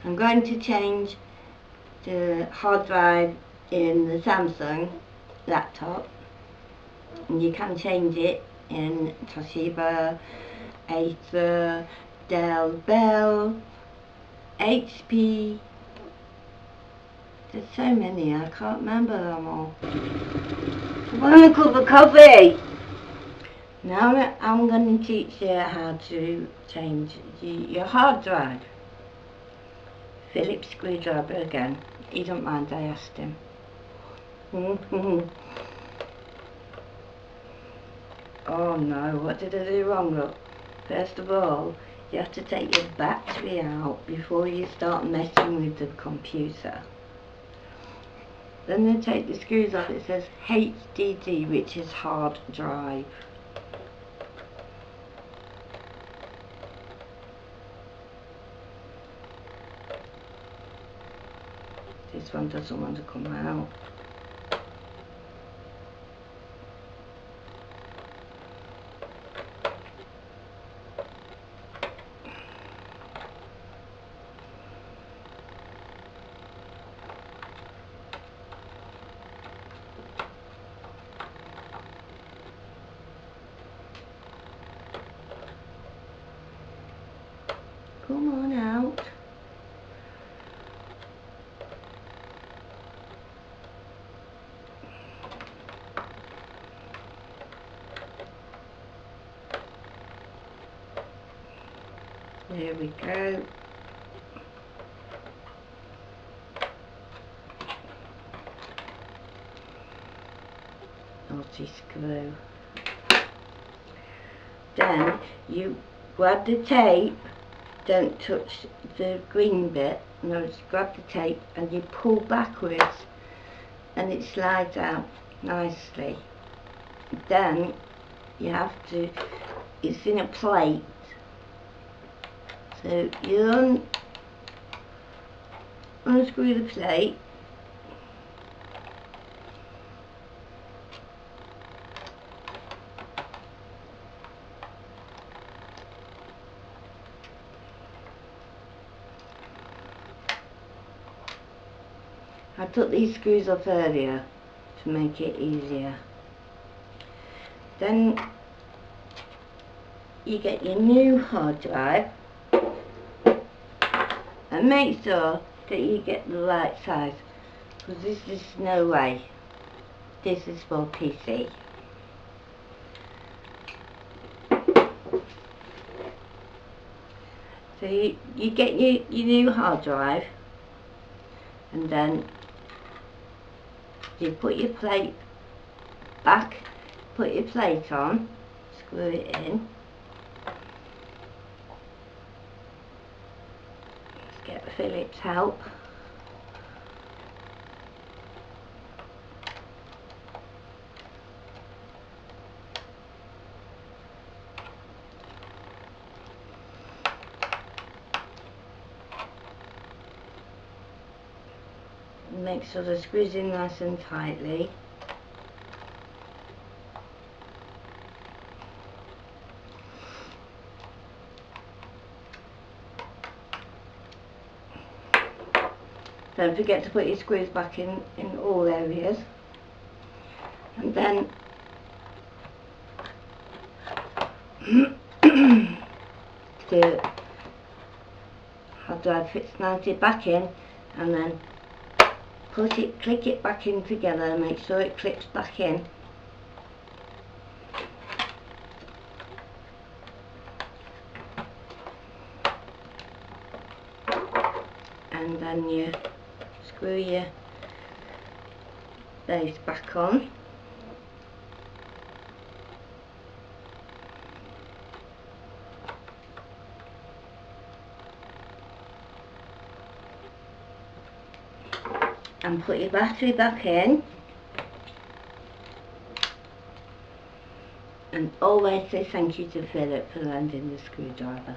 I'm going to change the hard drive in the Samsung laptop, and you can change it in Toshiba, Asus, Dell, Bell, HP. There's so many, I can't remember them all. One cup of coffee! Now I'm going to teach you how to change your hard drive. Phillips screwdriver again. He don't mind, I asked him. Oh no, what did I do wrong? Look, first of all, you have to take your battery out before you start messing with the computer. Then you take the screws off. It says HDD, which is hard drive. This one doesn't want to come out. Come on out. There we go. Naughty screw. Then you grab the tape. Don't touch the green bit. No, just grab the tape and you pull backwards and it slides out nicely. Then you have to, it's in a plate, so you unscrew the plate, I took these screws off earlier to make it easier. Then you get your new hard drive and make sure that you get the right size, because this is no way. This is for PC. So you get your new hard drive, and then you put your plate back, put your plate on, screw it in. Let's get the Phillips help. Make sure the screws in nice and tightly. Don't forget to put your screws back in all areas. And then the hard drive fits nicely back in, and then click it back in together and make sure it clips back in. And then you screw your base back on. And put your battery back in, and always say thank you to Philip for lending the screwdriver.